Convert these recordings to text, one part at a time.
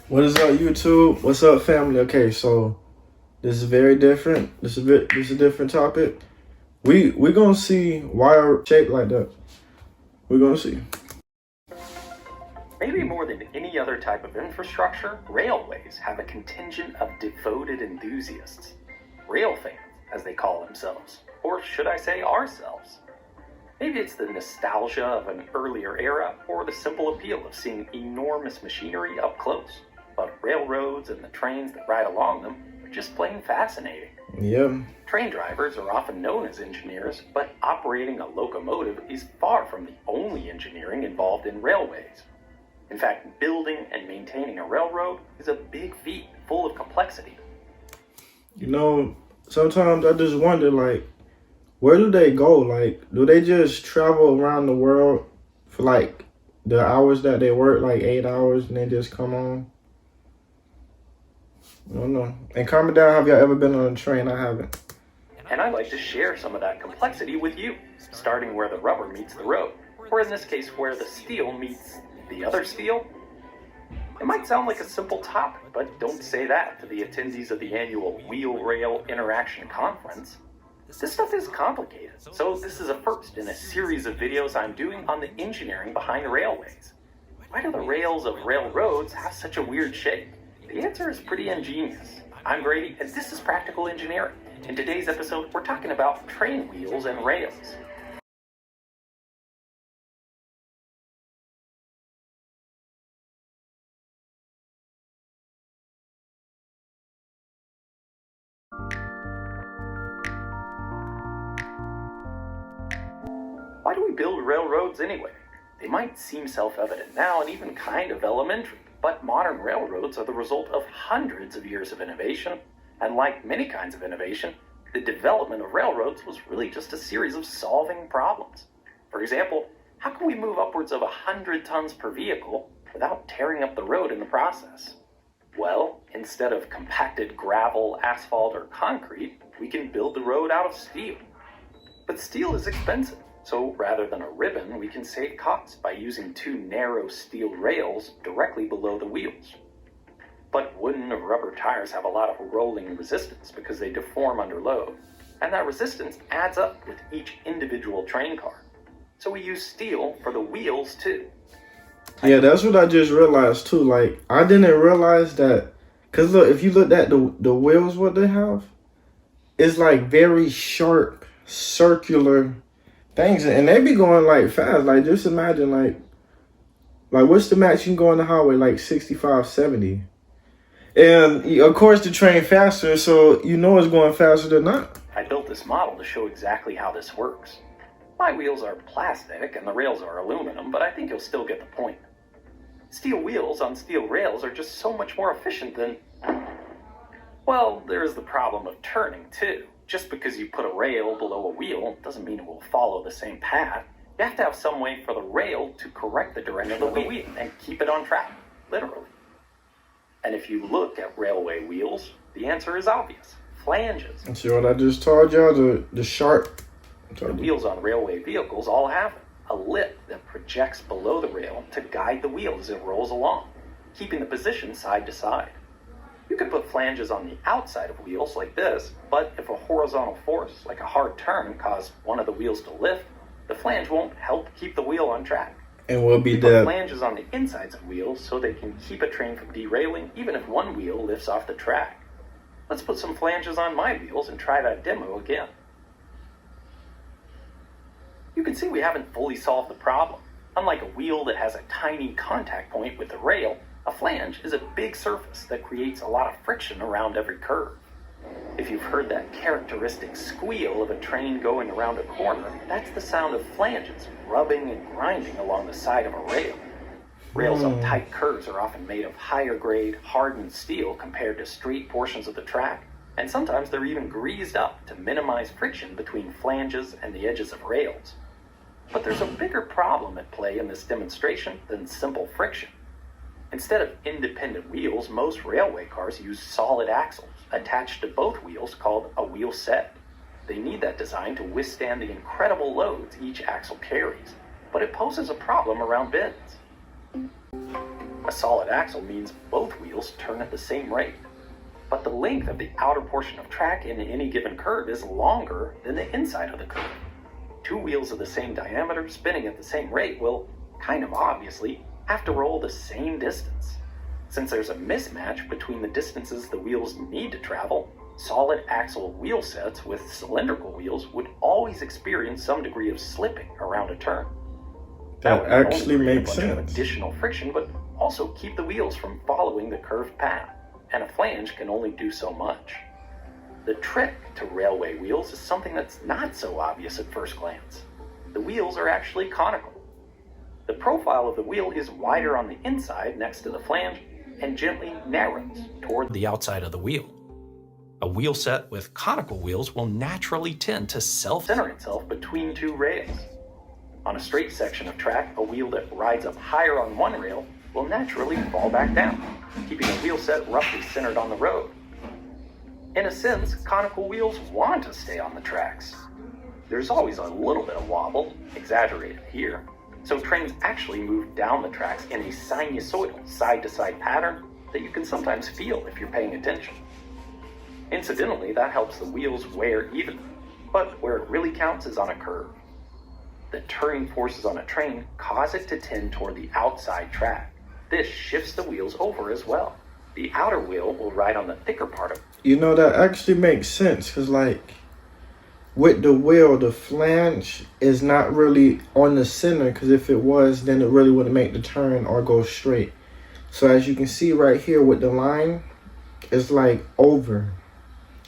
What is up, YouTube? What's up, family? Okay, so this is very different. This is a different topic. We're gonna see why are shaped like that. We're gonna see. Maybe more than any other type of infrastructure, railways have a contingent of devoted enthusiasts. Rail fans, as they call themselves. Or should I say ourselves? Maybe it's the nostalgia of an earlier era, or the simple appeal of seeing enormous machinery up close. But railroads and the trains that ride along them are just plain fascinating. Yeah. Train drivers are often known as engineers, but operating a locomotive is far from the only engineering involved in railways. In fact, building and maintaining a railroad is a big feat full of complexity. You know, sometimes I just wonder, like, where do they go? Like, do they just travel around the world for like the hours that they work, like 8 hours, and they just come on? I don't know. And comment down, have y'all ever been on a train? I haven't. And I'd like to share some of that complexity with you, starting where the rubber meets the road, or in this case, where the steel meets the other steel. It might sound like a simple topic, but don't say that to the attendees of the annual Wheel-Rail Interaction Conference. This stuff is complicated, so this is a first in a series of videos I'm doing on the engineering behind railways. Why do the rails of railroads have such a weird shape? The answer is pretty ingenious. I'm Grady, and this is Practical Engineering. In today's episode, we're talking about train wheels and rails. Why do we build railroads anyway? They might seem self-evident now and even kind of elementary, but modern railroads are the result of hundreds of years of innovation, and like many kinds of innovation, the development of railroads was really just a series of solving problems. For example, how can we move upwards of 100 tons per vehicle without tearing up the road in the process? Well, instead of compacted gravel, asphalt, or concrete, we can build the road out of steel. But steel is expensive. So rather than a ribbon, we can save costs by using two narrow steel rails directly below the wheels. But wooden or rubber tires have a lot of rolling resistance because they deform under load, and that resistance adds up with each individual train car. So we use steel for the wheels too. Yeah, that's what I just realized too. Like, I didn't realize that, cause look, if you look at the wheels, what they have, it's like very sharp, circular things, and they be going like fast. Like, just imagine, like what's the max you can go on the highway? Like 65, 70. And of course the train faster, so you know it's going faster than not. I built this model to show exactly how this works. My wheels are plastic and the rails are aluminum, but I think you'll still get the point. Steel wheels on steel rails are just so much more efficient than... Well, there is the problem of turning too. Just because you put a rail below a wheel doesn't mean it will follow the same path. You have to have some way for the rail to correct the direction of the wheel and keep it on track, literally. And if you look at railway wheels, the answer is obvious. Flanges. And see what I just told y'all? The sharp. The wheels on railway vehicles all have a lip that projects below the rail to guide the wheel as it rolls along, keeping the position side to side. You could put flanges on the outside of wheels like this, but if a horizontal force, like a hard turn, caused one of the wheels to lift, the flange won't help keep the wheel on track. And we'll be Put dead. flanges on the insides of wheels so they can keep a train from derailing even if one wheel lifts off the track. Let's put some flanges on my wheels and try that demo again. You can see we haven't fully solved the problem. Unlike a wheel that has a tiny contact point with the rail, a flange is a big surface that creates a lot of friction around every curve. If you've heard that characteristic squeal of a train going around a corner, that's the sound of flanges rubbing and grinding along the side of a rail. Rails on tight curves are often made of higher grade, hardened steel compared to straight portions of the track, and sometimes they're even greased up to minimize friction between flanges and the edges of rails. But there's a bigger problem at play in this demonstration than simple friction. Instead of independent wheels, most railway cars use solid axles attached to both wheels called a wheel set. They need that design to withstand the incredible loads each axle carries, but it poses a problem around bends. A solid axle means both wheels turn at the same rate, but the length of the outer portion of track in any given curve is longer than the inside of the curve. Two wheels of the same diameter spinning at the same rate will, kind of obviously, have to roll the same distance. Since there's a mismatch between the distances the wheels need to travel, solid axle wheel sets with cylindrical wheels would always experience some degree of slipping around a turn. That would not actually only create makes a bunch of sense. additional friction, but also keep the wheels from following the curved path, and a flange can only do so much. The trick to railway wheels is something that's not so obvious at first glance. The wheels are actually conical. The profile of the wheel is wider on the inside next to the flange and gently narrows toward the outside of the wheel. A wheel set with conical wheels will naturally tend to self-center itself between two rails. On a straight section of track, a wheel that rides up higher on one rail will naturally fall back down, keeping the wheel set roughly centered on the road. In a sense, conical wheels want to stay on the tracks. There's always a little bit of wobble, exaggerated here, so trains actually move down the tracks in a sinusoidal side-to-side pattern that you can sometimes feel if you're paying attention. Incidentally, that helps the wheels wear evenly, but where it really counts is on a curve. The turning forces on a train cause it to tend toward the outside track. This shifts the wheels over as well. The outer wheel will ride on the thicker part of You know, that actually makes sense, because like with the wheel, the flange is not really on the center, because if it was, then it really wouldn't make the turn or go straight. So as you can see right here with the line, it's like over,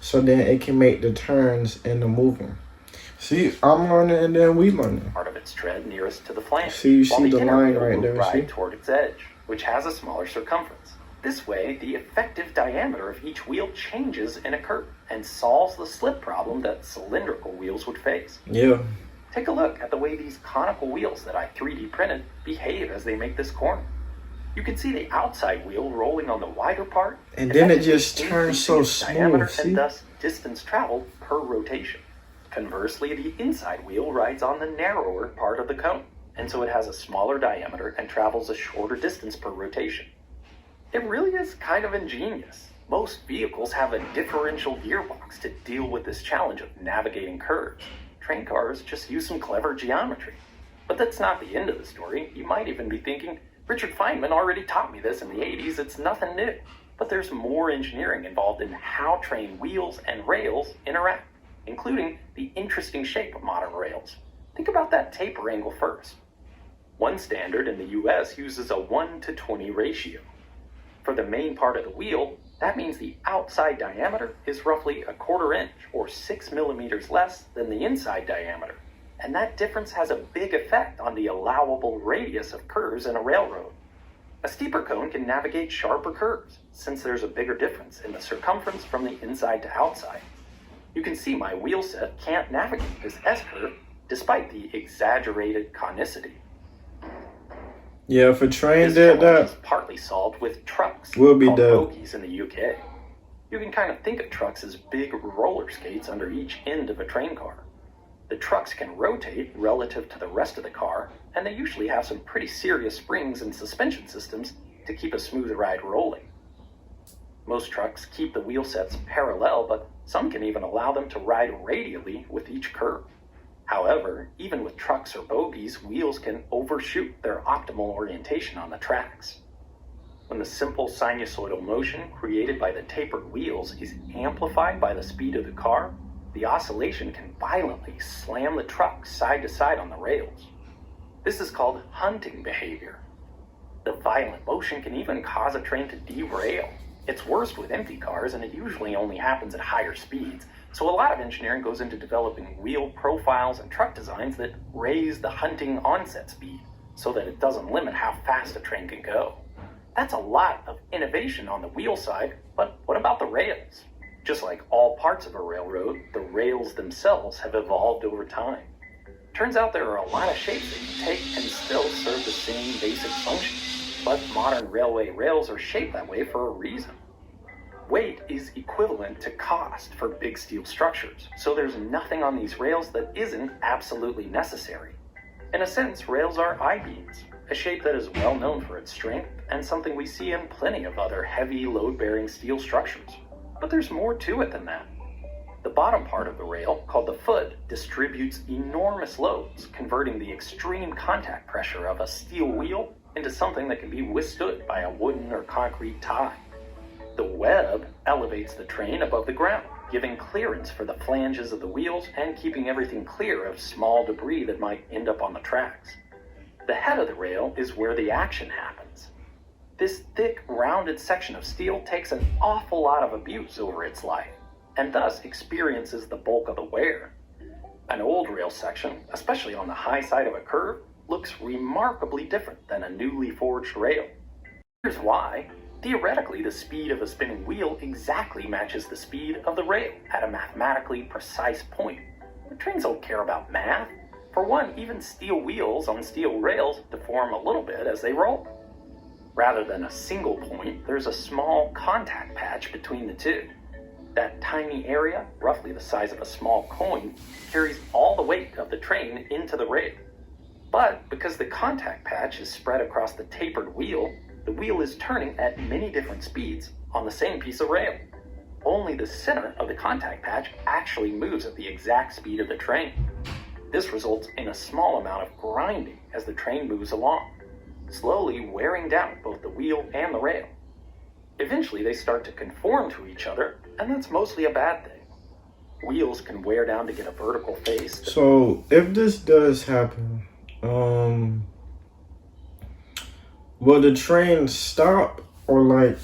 so then it can make the turns and the moving. See, I'm learning and then we learning. part of its tread nearest to the flange. See, you while see the inner line wheel right will there, ride see? toward its edge, which has a smaller circumference. This way, the effective diameter of each wheel changes in a curve and solves the slip problem that cylindrical wheels would face. Yeah. Take a look at the way these conical wheels that I 3D printed behave as they make this corner. You can see the outside wheel rolling on the wider part, And then it effectively just turns so increasing its diameter smooth, see? and thus distance traveled per rotation. Conversely, the inside wheel rides on the narrower part of the cone, and so it has a smaller diameter and travels a shorter distance per rotation. It really is kind of ingenious. Most vehicles have a differential gearbox to deal with this challenge of navigating curves. Train cars just use some clever geometry. But that's not the end of the story. You might even be thinking, Richard Feynman already taught me this in the 80s, it's nothing new. But there's more engineering involved in how train wheels and rails interact, including the interesting shape of modern rails. Think about that taper angle first. One standard in the US uses a 1:20 ratio. For the main part of the wheel, that means the outside diameter is roughly a 1/4 inch or 6 millimeters less than the inside diameter. And that difference has a big effect on the allowable radius of curves in a railroad. A steeper cone can navigate sharper curves, since there's a bigger difference in the circumference from the inside to outside. You can see my wheel set can't navigate this S-curve despite the exaggerated conicity. Yeah, if a train This did challenge that, is partly solved with trucks, Will be called dope. bogies in the UK. You can kind of think of trucks as big roller skates under each end of a train car. The trucks can rotate relative to the rest of the car, and they usually have some pretty serious springs and suspension systems to keep a smooth ride rolling. Most trucks keep the wheel sets parallel, but some can even allow them to ride radially with each curve. However, even with trucks or bogies, wheels can overshoot their optimal orientation on the tracks. When the simple sinusoidal motion created by the tapered wheels is amplified by the speed of the car, the oscillation can violently slam the truck side to side on the rails. This is called hunting behavior. The violent motion can even cause a train to derail. It's worst with empty cars, and it usually only happens at higher speeds. So a lot of engineering goes into developing wheel profiles and truck designs that raise the hunting onset speed so that it doesn't limit how fast a train can go. That's a lot of innovation on the wheel side, but what about the rails? Just like all parts of a railroad, the rails themselves have evolved over time. Turns out there are a lot of shapes that you take and still serve the same basic function. But modern railway rails are shaped that way for a reason. Weight is equivalent to cost for big steel structures, so there's nothing on these rails that isn't absolutely necessary. In a sense, rails are I-beams. a shape that is well known for its strength and something we see in plenty of other heavy load-bearing steel structures. But there's more to it than that. The bottom part of the rail, called the foot, distributes enormous loads, converting the extreme contact pressure of a steel wheel into something that can be withstood by a wooden or concrete tie. The web elevates the train above the ground, giving clearance for the flanges of the wheels and keeping everything clear of small debris that might end up on the tracks. The head of the rail is where the action happens. This thick, rounded section of steel takes an awful lot of abuse over its life, and thus experiences the bulk of the wear. An old rail section, especially on the high side of a curve, looks remarkably different than a newly forged rail. Here's why. Theoretically, the speed of a spinning wheel exactly matches the speed of the rail at a mathematically precise point. The trains don't care about math. For one, even steel wheels on steel rails deform a little bit as they roll. Rather than a single point, there's a small contact patch between the two. That tiny area, roughly the size of a small coin, carries all the weight of the train into the rail. But because the contact patch is spread across the tapered wheel, the wheel is turning at many different speeds on the same piece of rail. Only the center of the contact patch actually moves at the exact speed of the train. This results in a small amount of grinding as the train moves along, slowly wearing down both the wheel and the rail. Eventually they start to conform to each other, and that's mostly a bad thing. Wheels can wear down to get a vertical face. So if this does happen, will the train stop, or like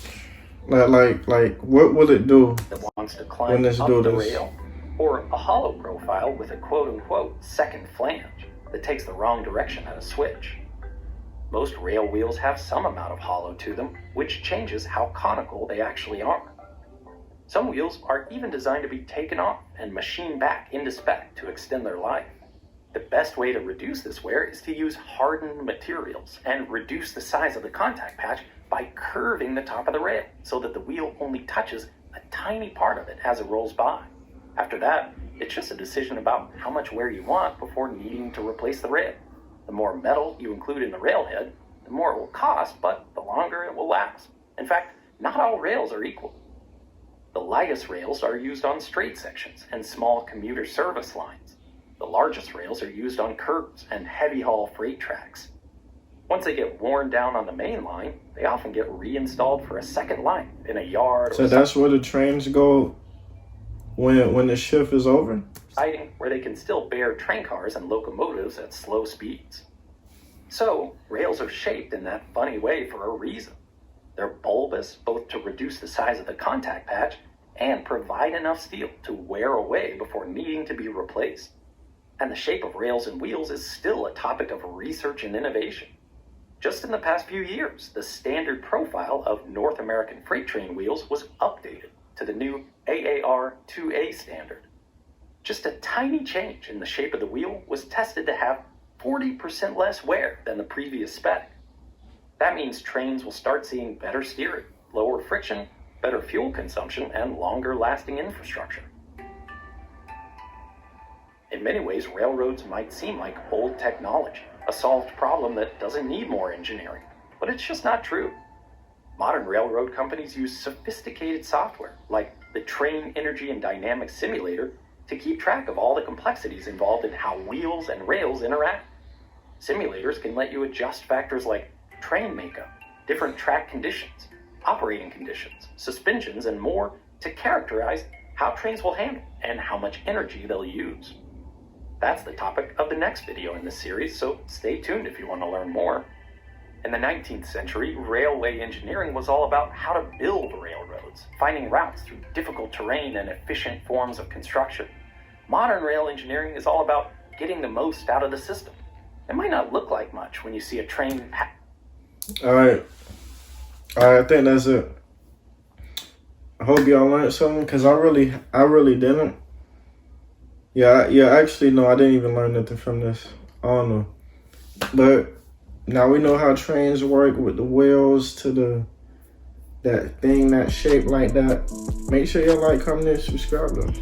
what will it do that wants to climb when this up do the this? rail, or a hollow profile with a quote-unquote second flange that takes the wrong direction at a switch. Most rail wheels have some amount of hollow to them, which changes how conical they actually are. Some wheels are even designed to be taken off and machined back into spec to extend their life. The best way to reduce this wear is to use hardened materials and reduce the size of the contact patch by curving the top of the rail so that the wheel only touches a tiny part of it as it rolls by. After that, it's just a decision about how much wear you want before needing to replace the rail. The more metal you include in the railhead, the more it will cost, but the longer it will last. In fact, not all rails are equal. The lightest rails are used on straight sections and small commuter service lines. The largest rails are used on curbs and heavy-haul freight tracks. Once they get worn down on the main line, they often get reinstalled for a second life in a yard. So that's where the trains go when the shift is over? Siding where they can still bear train cars and locomotives at slow speeds. So, rails are shaped in that funny way for a reason. They're bulbous both to reduce the size of the contact patch and provide enough steel to wear away before needing to be replaced. And the shape of rails and wheels is still a topic of research and innovation. Just in the past few years, the standard profile of North American freight train wheels was updated to the new AAR 2A standard. Just a tiny change in the shape of the wheel was tested to have 40% less wear than the previous spec. That means trains will start seeing better steering, lower friction, better fuel consumption, and longer lasting infrastructure. In many ways, railroads might seem like old technology, a solved problem that doesn't need more engineering, but it's just not true. Modern railroad companies use sophisticated software like the Train Energy and Dynamics Simulator to keep track of all the complexities involved in how wheels and rails interact. Simulators can let you adjust factors like train makeup, different track conditions, operating conditions, suspensions, and more to characterize how trains will handle and how much energy they'll use. That's the topic of the next video in this series, so stay tuned if you want to learn more. In the 19th century, railway engineering was all about how to build railroads, finding routes through difficult terrain and efficient forms of construction. Modern rail engineering is all about getting the most out of the system. It might not look like much when you see a train. All right, I think that's it. I hope y'all learned something, because I really didn't. Yeah, actually, no, I didn't even learn nothing from this. I don't know. But now we know how trains work with the wheels to that thing, that shape like that. Make sure y'all like, comment, and subscribe though.